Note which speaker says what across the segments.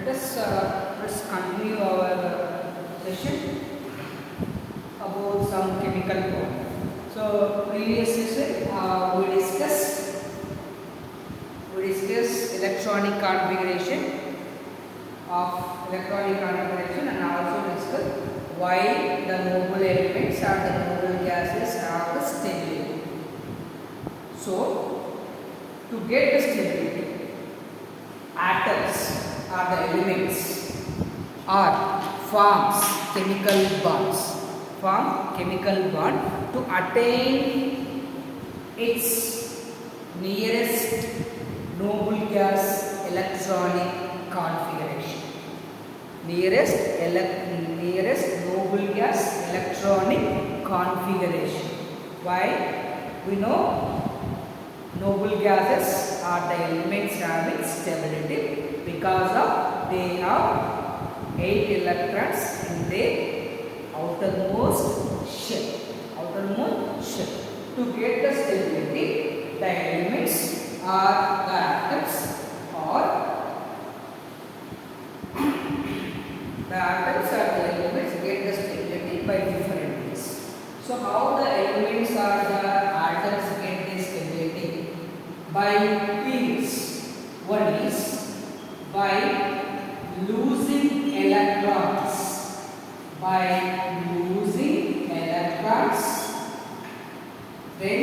Speaker 1: Let's continue our session about some chemical bond. So previous session we discussed electronic configuration and also discussed why the noble elements or the noble gases have the stability. So to get the stability, atoms or the elements or form chemical bond to attain its nearest noble gas electronic configuration. Nearest noble gas electronic configuration. Why? We know noble gases are the elements having stability because of they have 8 electrons in their outermost shell. To get the stability, the elements are the atoms the elements get the stability by different ways. So how the elements or the atoms get the stability? By periods. One is by losing electrons. Then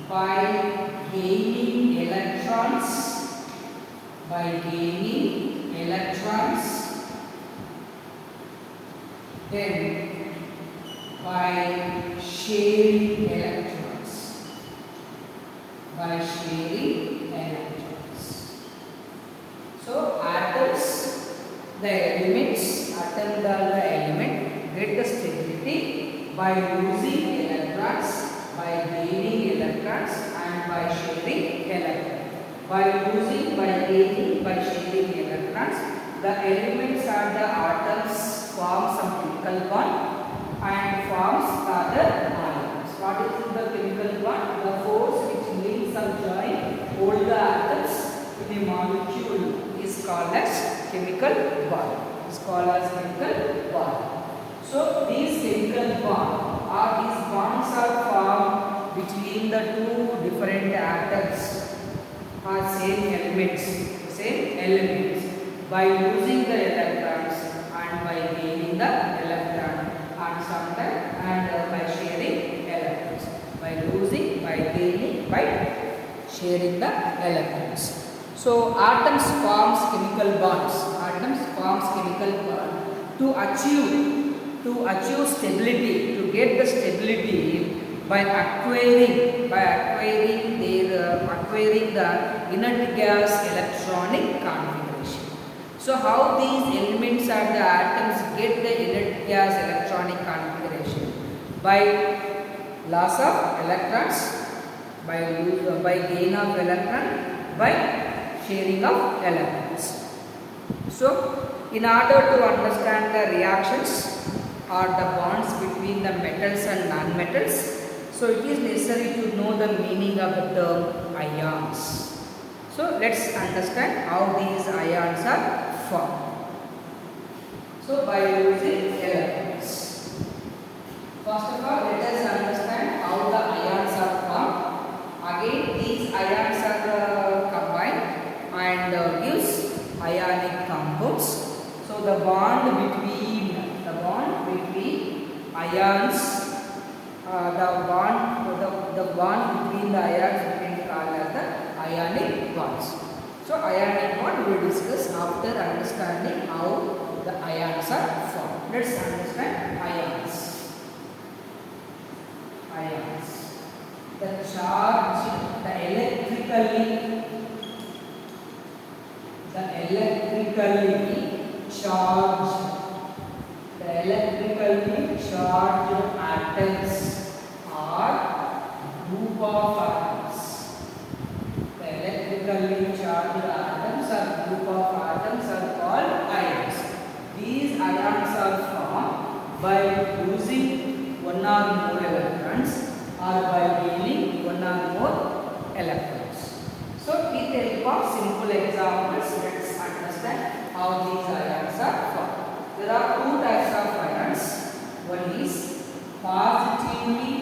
Speaker 1: by gaining electrons. Then by sharing electrons. So atoms, the elements, atom are the element get the stability by losing electrons, by gaining electrons, and by sharing electrons. By losing, by gaining, by sharing electrons, the elements are the atoms form some chemical bond and forms other ions. What is the chemical bond? The force which links or join all the atoms in a molecule is called as chemical bond. So these chemical bonds are formed between the two different atoms or same elements by losing the electrons and by gaining the electron and sometimes by sharing electrons. By losing, by gaining, by sharing the electrons. So atoms forms chemical bonds to achieve stability, to get the stability by acquiring the inert gas electronic configuration. So how these elements or the atoms get the inert gas electronic configuration? By loss of electrons, by gain of electron, by sharing of electrons. So in order to understand the reactions or the bonds between the metals and non-metals, so it is necessary to know the meaning of the term ions. So let's understand how these ions are formed. So by using electrons. First of all, let us understand how the ions are formed. Again, these ions are combined and gives ionic compounds. So the bond between ions, the bond between the ions we can call as the ionic bonds. So ionic bond we will discuss after understanding how the ions are formed. Let's understand ions. The charge, the electrically charged atoms are group of atoms. The electrically charged atoms or group of atoms are called ions. These ions are formed by losing one or more electrons or by gaining one or more electrons. So with the help of simple examples, let's understand how these ions are formed. There are two types of ions. One is positively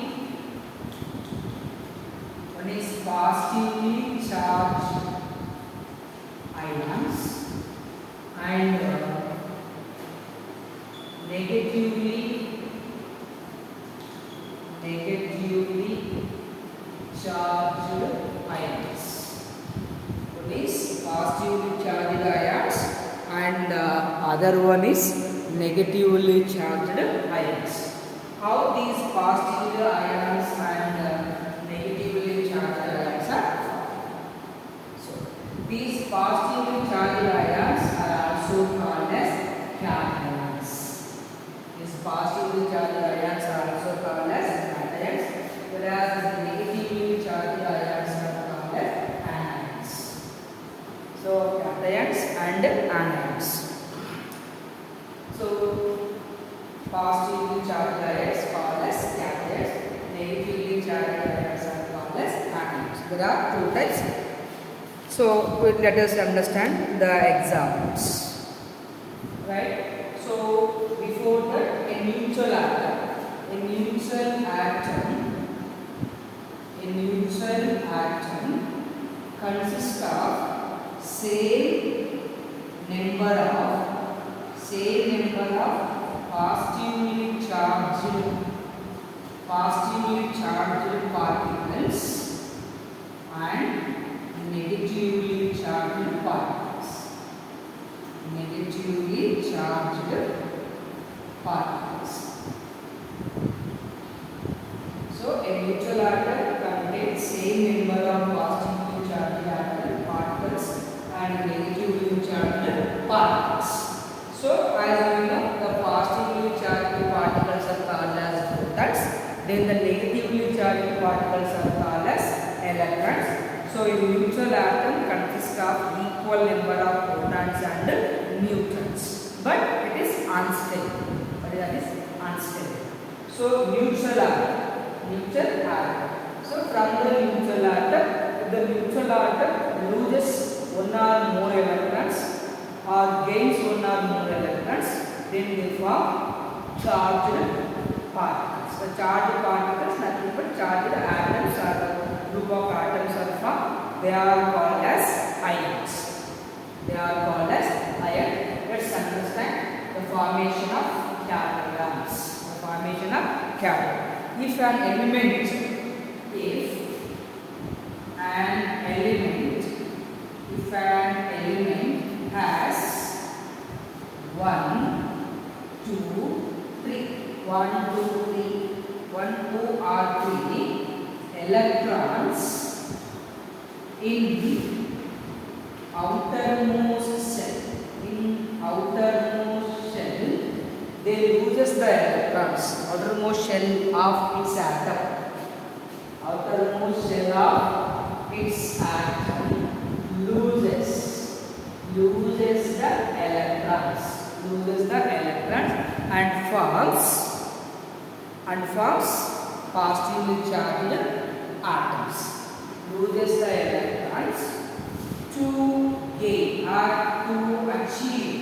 Speaker 1: charged ions and negatively charged ions. One is positively charged ions and other one is negatively charged ions. How these positive ions and negatively charged ions are formed? So these positively charged ions are also called as cations. These positively charged ions are also called as cations, whereas the negatively charged ions are called as anions. So cations and anions. So positively charged ions called as cations, negatively charged ions are called as anions. There are two types. So let us understand the examples. Right? So before that, a neutral atom consists of same number of positively charged particles and negatively charged particles. So a neutral atom contains same number of positively charged particles and negatively charged particles. So as we know, the positively charged particles are called as protons, then the negatively charged particles are called as electrons. So a neutral atom consists of equal number of protons and neutrons, but it is unstable. But that is unstable. So neutral atom. So from the neutral atom, if the neutral atom loses one or more electrons or gains one or more electrons, then they form charged particles. The charged particles, nothing but charged atoms or the group of atoms are formed. They are called as ions. Let's understand the formation of cations. If an element has 1, 2, 3 or 3 electrons in outermost shell, they loses the electrons. Outermost shell of its atom loses the electrons and forms positively charged atoms. Loses the electrons to gain or to achieve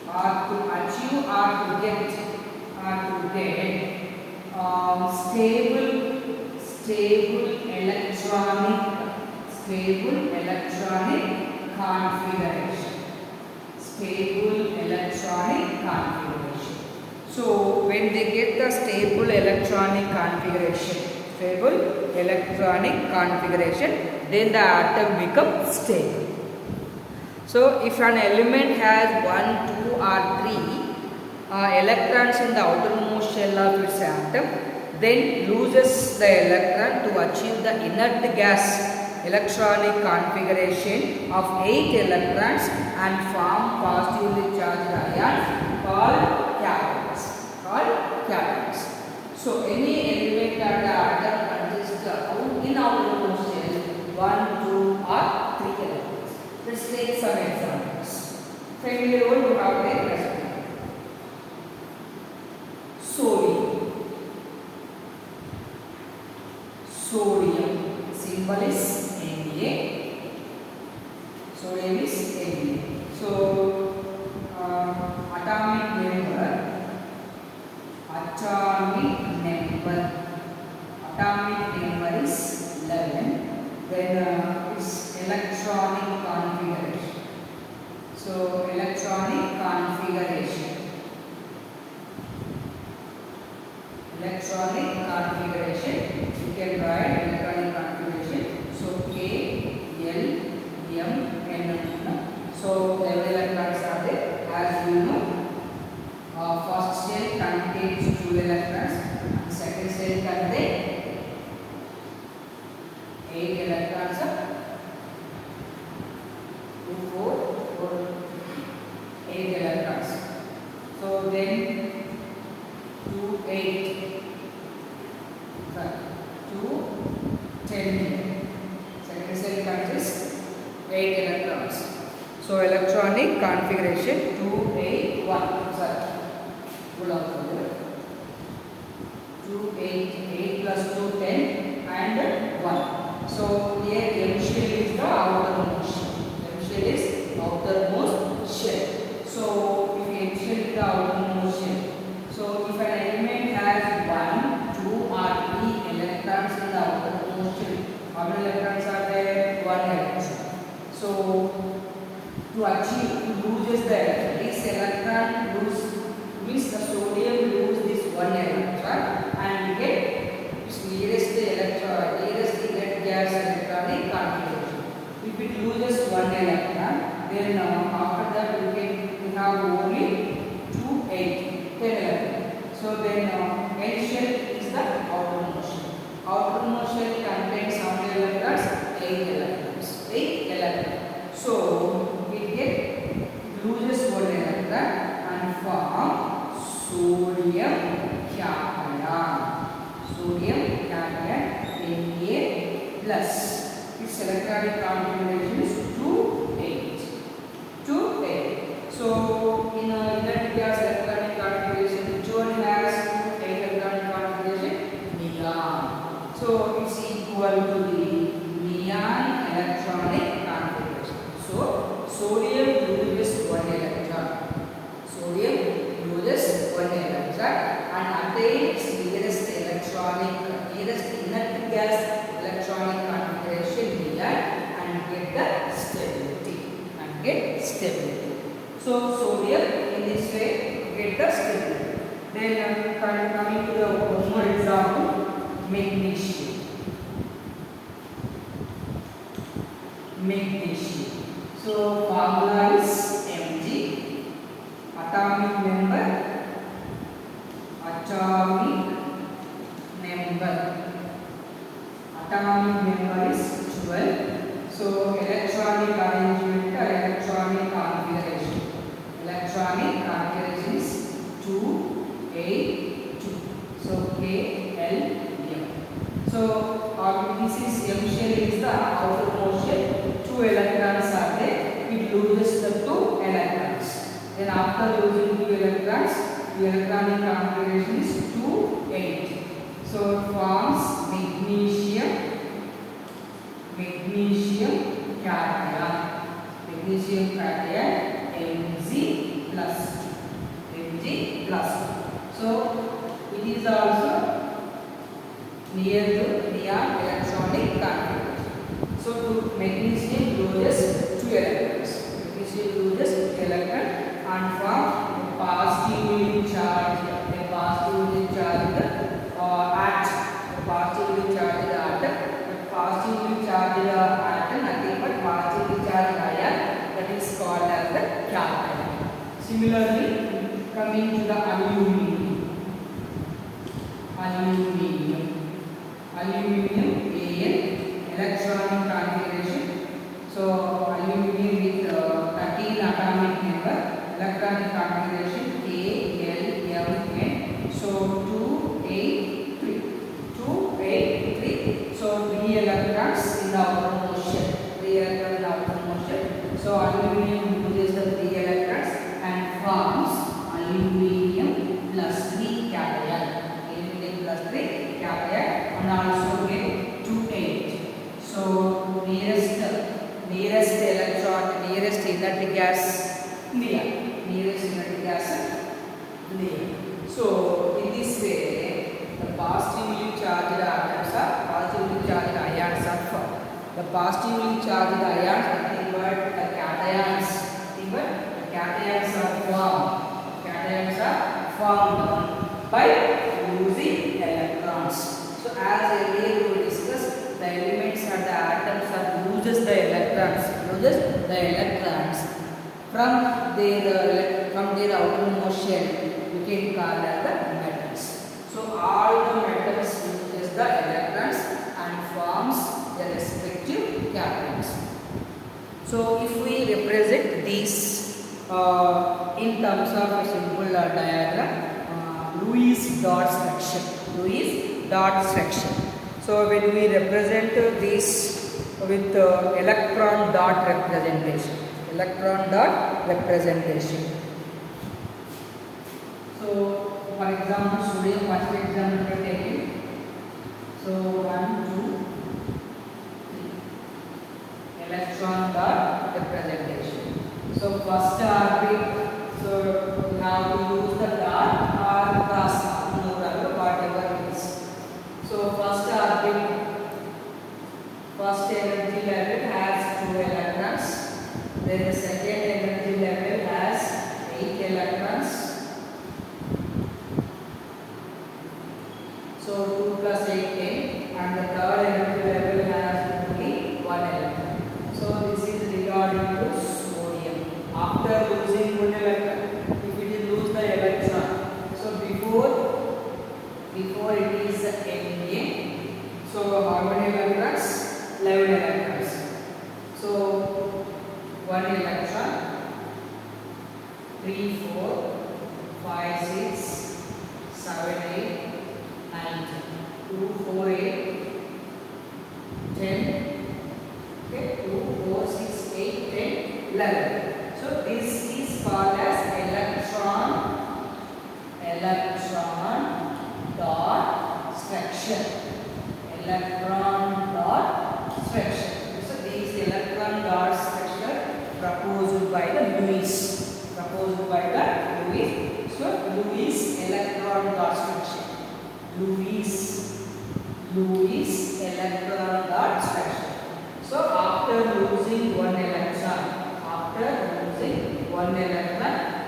Speaker 1: or to get stable electronic configuration. So when they get the stable electronic configuration, then the atom becomes stable. So if an element has 1, 2 or 3 electrons in the outermost shell of its atom, then loses the electron to achieve the inert gas electronic configuration of 8 electrons and form positively charged ions called cations. So any element at the atom consists of in outermost shell 1, 2 or 3 electrons. Let's take some examples. Familiar one you have there. Sodium symbol is Na. Sodium is Mg. So atomic number is 11. Then its electronic configuration. So electronic configuration. You can write electronic configuration. So K, L, M, N. So every electrons are there. As you know, first shell contains 2 electrons, and second shell contains 8 electrons. 2, 4, 8 electrons. So then 2, 8. 2, 10. Second cell contains 8 electrons. So electronic configuration 2, 8, 1. Sorry. 2, 8, 8 plus 2, 10 and 1. So here M shell is the outermost shell. M shell is outermost shell. So if M shell is the outermost shell, so if an element has 1, 2 or 3 electrons in the outermost shell, how many electrons are there? 1 electron. So to loses this electron means the sodium lose this 1 electron and get its nearest gas electronic configuration. If it loses 1 electron, then after that we have only 2, 8, 10 electrons. So then N shell is the outermost shell. Outermost shell contains how many electrons? 8 electrons. 8 electrons. So it loses 1 electron and form sodium cation. Sodium cation Na plus. Its electronic configuration is 2, 8. 2, 8. So in inert gas electronic configuration, which one has 8 electronic configuration? Neon. So it's equal to the neon electronic configuration. So sodium loses 1 electron. Sodium loses 1 electron and attains nearest inert gas electronic configuration neon and get the stability. So sodium in this way get the stability. Then coming to the one more example, magnesium. So formula is Mg. Atomic number is 12. So electronic arrangement, electronic configuration is 2, 8, 2. So K, L, M. So this is M shell is the outermost shell. 2 electrons are there. It loses the 2 electrons. Then after losing 2 electrons, the electronic configuration is 2, 8. So it forms magnesium cation Mg plus. So it is also near to neon electronic configuration. So to magnesium loses 2 electrons. And form positively charged atom. The positively charged atom nothing but positively charged ion, that is called as the cation. Similarly, coming to the aluminium, Al electronic configuration. So aluminium with 13 atomic number, electronic configuration K, L, M, N. So 2, 8, 3. So 3 electrons in the outermost shell. So aluminium loses the 3 electrons and forms aluminium plus 3 cation. And also get 2, 8. So nearest electron nearest inert gas? Neon. Nearest inert gas? Neon. So in this way, the positively charged atoms are positively charged ions are formed. The positively charged ions nothing but the cations. Nothing but the cations are formed. Cations are formed by losing electrons. So as earlier we discussed, the elements or the atoms are loses the electrons from their outermost shell. You can call that the metals. So all the metals loses the electrons and forms their respective cations. So if we represent these in terms of a simple diagram, Lewis dot structure. Lewis dot structure. So when we represent this with electron dot representation. Electron dot representation. So for example, sodium, first example we are taking. So 1, 2, 3. Electron dot representation. So first orbit. So we have to use the dot or cross, whatever it is. So first orbit, first energy level has 2 electrons. Then the second energy level has 8 electrons. So 2 plus 8, 10. And the third energy level has only 1 electron. So this is regarding to sodium. After losing 1 electron, if it is lose the electron. So before it is Na. So how many electrons? 11 electrons. So 1 electron, 3, 4, 5, 6, 7, 8, 9, 2, 4, 8, 10, okay, 2, 4, 6, 8, 10, 11. So this is called as electron dot structure. Electron dot structure. So this electron dot structure proposed by the Lewis. So Lewis electron dot structure. Lewis electron dot structure. So after losing 1 electron,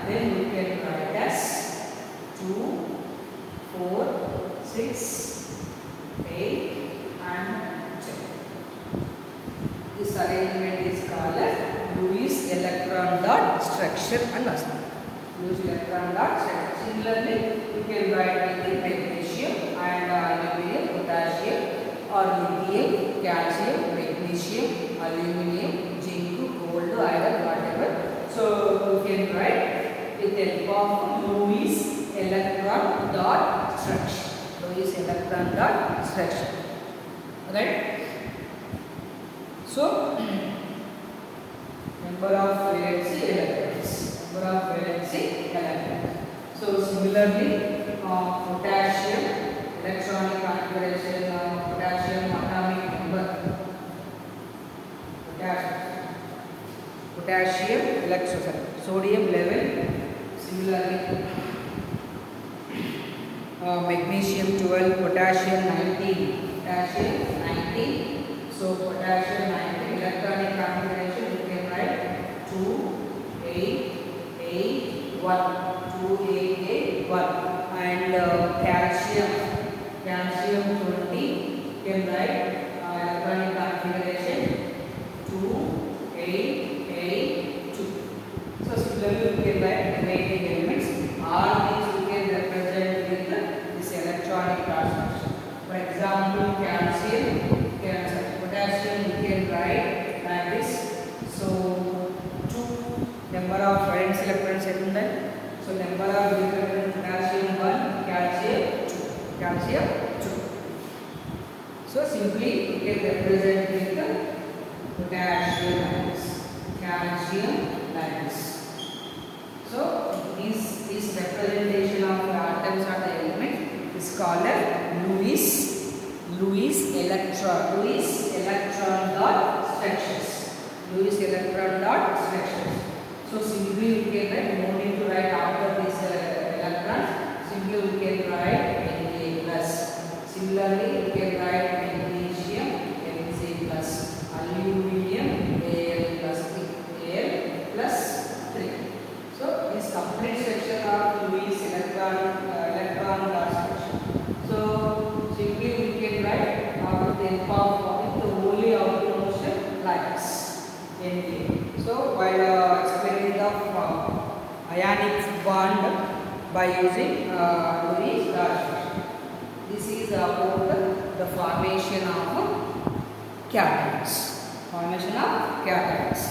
Speaker 1: then we can write as 2, 4, 6, 8 and 10. This arrangement is called as Lewis electron dot structure and assemblage. Lewis electron dot structure. Similarly, you can write with the magnesium and aluminum, potassium, or lithium, calcium, magnesium, aluminum, zinc, gold, iron, whatever. So you can write with the help of Lewis electron dot structure. Lewis electron dot structure. Right? So number of valency electrons. So similarly, potassium electronic configuration, potassium atomic number. Sodium level. Similarly, magnesium 12, potassium 19. So potassium 19 electronic configuration you can write 2, 8, 8, 1. 2, 8, 8, 1. And calcium 20 you can write electronic configuration 2, 8, 8, 2. So similarly you can write remaining elements. All these you can represent with this electronic transformation. For example, potassium you can write like this. So 2 number of valence electrons secondary. So number of electrons potassium 1, calcium 2. So simply you can represent with the potassium lines, calcium lines. So this representation of the atoms or the element is called as Lewis electron dot structures. Lewis electron dot structure. So while explaining the ionic bond by using Lewis Darcy, this is about the formation of cations. Formation of cations.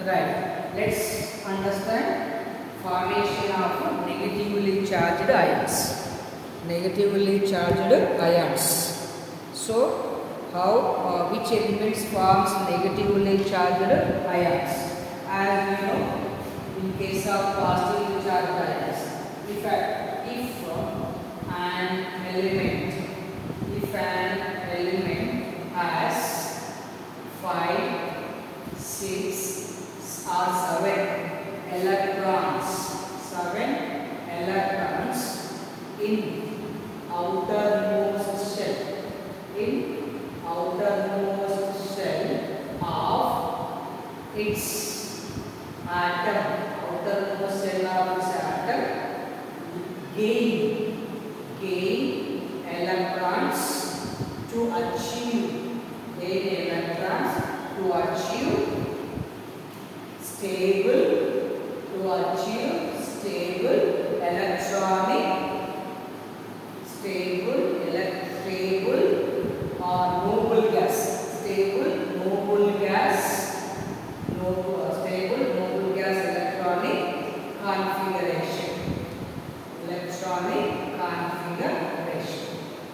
Speaker 1: Right. Let's understand formation of negatively charged ions. Negatively charged ions. So, how which elements forms negatively charged ions? As we know, in case of positively charged ions, if an element has 5, 6 or 7 electrons in outermost shell of its atom, outermost shell of its atom, gain electrons to achieve stable or noble gas, noble gas electronic configuration.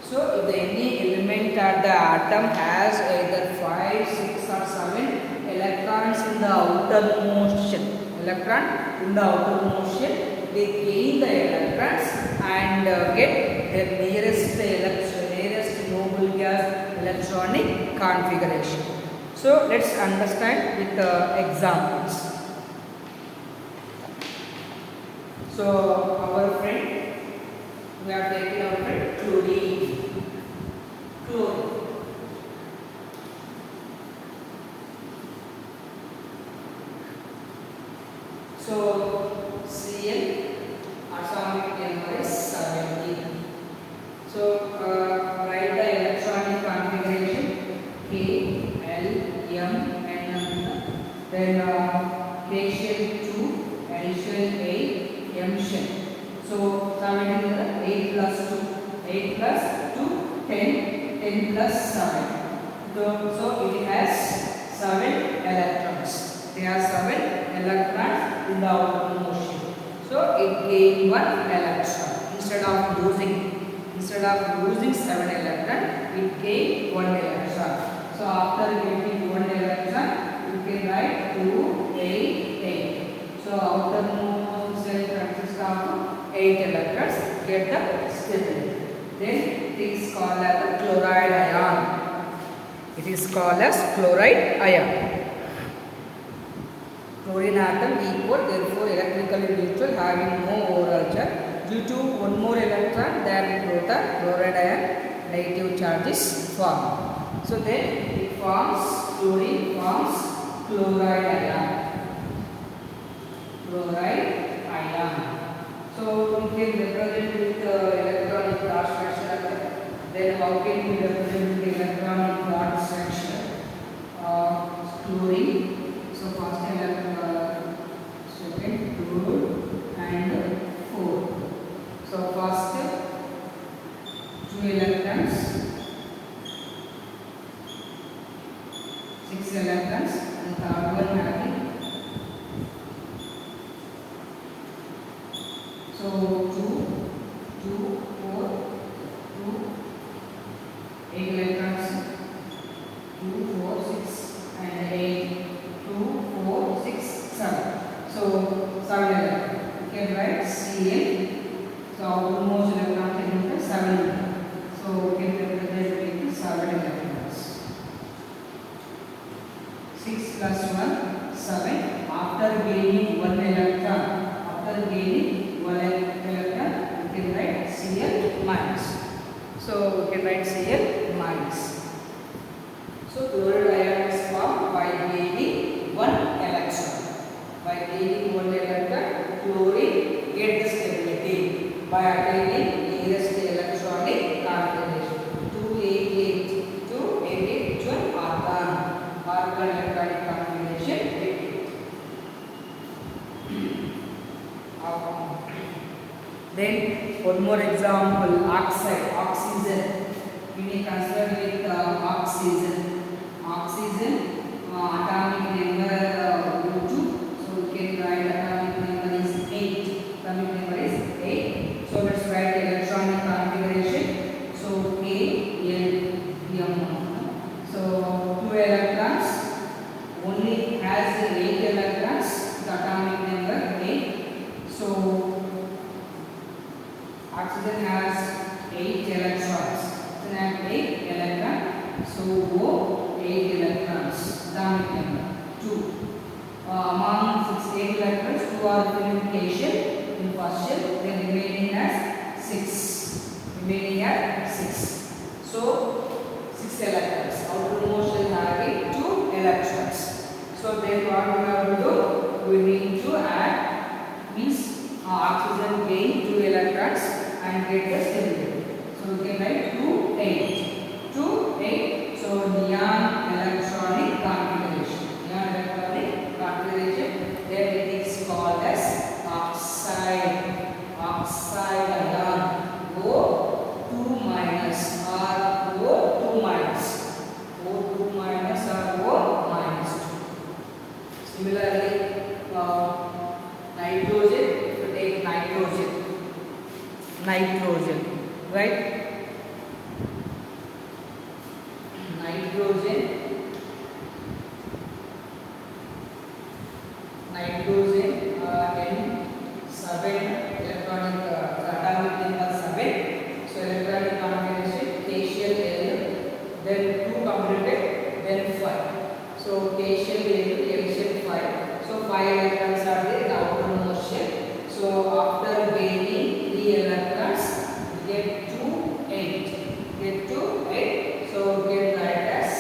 Speaker 1: So if any element at the atom has either 5, 6 or 7 electrons in the outermost shell, they gain the electrons and get their nearest noble gas electronic configuration. So let's understand with examples. So our friend, we are taking our friend chlorine. So Cl atomic number is 17. So write the electronic configuration K, L, M, N, then K shell 2, L shell 8, M shell. So 17 is 8 plus 2, 10 plus 7. So it has 7 electrons. There are 7 electrons in the outermost shell. So it gained 1 electron instead of losing 7 electrons, it gained 1 electron. So after getting 1 electron, you can write 2, 8, 8. So outermost shell consists of 8 electrons. Get the stability. Then it is called as the chloride ion. It is called as chloride ion. Chlorine atom equal, therefore electrically neutral, having no overall charge. Due to one more electron than the proton, chloride ion negative charge is formed. So then it forms, chlorine forms chloride ion. So we can represent with electronic dot structure. Then how can we represent the electronic dot structure? Chlorine. So first electron, second 2 and 4. So first 2 electrons, 6 electrons, and third one having. So 2, 4, 2, 8 electrons, 2, 4, 6 and 8, 2, 4, 6, 7. So 7 electrons. You can write Cl. So outermost electron is 7. So we can represent with 7 electrons. 6 plus 1, 7. After gaining 1 electron, you can write Cl minus. So we can write Cl minus. So chloride ion is formed by gaining one electron. By gaining one electron, chlorine gets the stability by attaining nearest electronic configuration. 288 to 88 which one? Argon electronic configuration. Then one more example, oxygen. We may consider with oxygen. Atomic number 2. So we can write atomic number is 8. Atomic number is 8. So let's write electronic configuration. So K-L-M. So 2 electrons. Only has 8 electrons. The atomic number 8. So oxygen has 8 electrons. Oxygen has 8 electrons. So O 8 electrons. Atomic number 2. Among 8 electrons, 2 are unification in first shell. Then remaining as 6. So 6 electrons. Outermost shell having 2 electrons. So then what we have to do? We need to add means oxygen gain 2 electrons and get the stability. So we can write 2, 8. 2, 8. So neon electronic configuration. Then it is called as oxide ion. O2 minus or O2 minus. O2 minus or O minus 2. Similarly, nitrogen, if you take nitrogen, right? Nitrogen N7 electronic atomic number 7. So electronic configuration K shell L, then 2 completed, then 5. So K shell L shell 5. So 5 electrons are there in the outermost shell. So after gaining 3 electrons, we get 2, 8. So get write as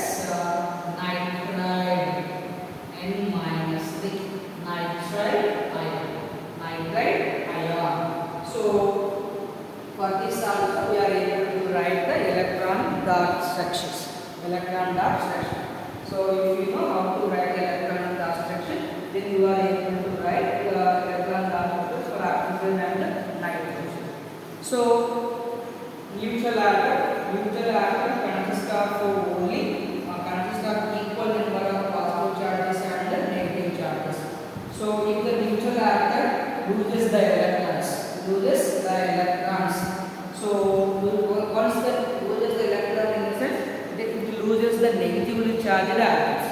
Speaker 1: nitride N minus 3. Nitride ion. So for this also we are able to write the electron dot structures. So if you know how to write electron dot structure, then you are able to write electron dot structures for oxygen and nitrogen. So neutral atom consists of equal number of positive charges and negative charges. So if the neutral atom loses the electrons, so once it loses the electron in the sense, it loses the negatively charged atoms.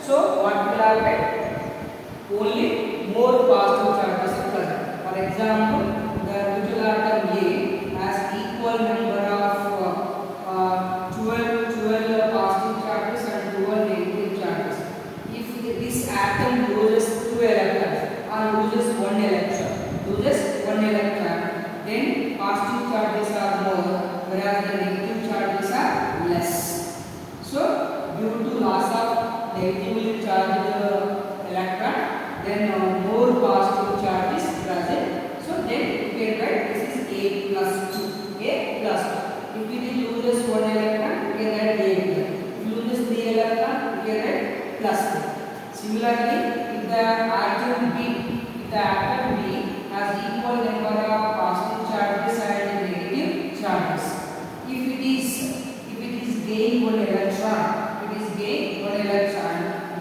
Speaker 1: So what will happen? Only more positive charges are present. For example, the neutral atom A has equal number of 12 positive charges and 12 negative charges. If this atom loses 2 electrons or loses 1 electron, then positive charges are more, whereas the negative charges are less. So due to loss of negatively charged electron, then more positive charge is present. So then you can write this is A plus 2. If it loses 1 electron, you can write A plus. If you loses 3 electron, you can write plus 2. Similarly, if the atom B has equal number of positive charges and negative charges. If it is gain 1 electron, you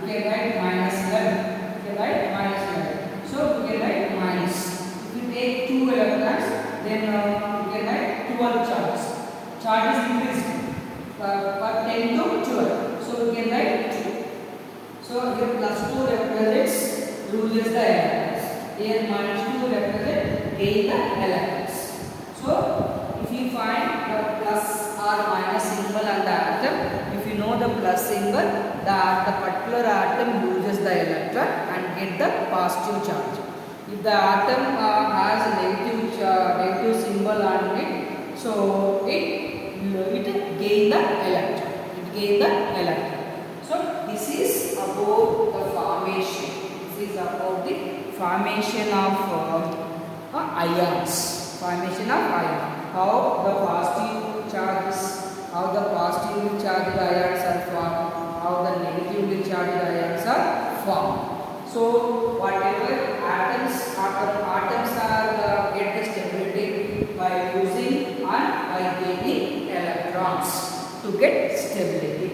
Speaker 1: can write minus 11. So you can write minus. If you take 2 electrons, then you can write 12 charges. Charge is increased for 10 to 12. So you can write 2. So here plus 2 represents loses the electrons. Here minus 2 represents gain the electrons. So if you find the plus or minus symbol on the atom, if you know the plus symbol, the particular atom loses the electron and get the positive charge. If the atom has a negative symbol on it, So it gain the electron. It gain the electron. So this is about the formation. This is about the formation of ions. Formation of ions. How the positive charges, how the positively charged ions are formed, how the negatively charged ions are formed. So whatever atoms are get the stability by using and by gaining electrons to get stability.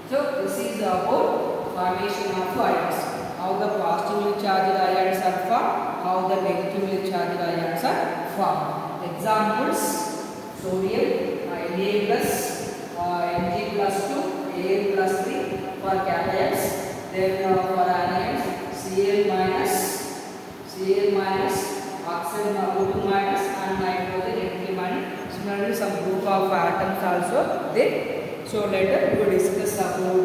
Speaker 1: So this is about formation of ions. How the positively charged ions are formed, how the negatively charged ions are formed. Examples: sodium Na plus, Mg plus 2, Al plus 3 for cations. Then for anions, Cl minus, oxygen O2 minus, and nitrogen Na minus. Similarly, some group of atoms also there. So later we will discuss about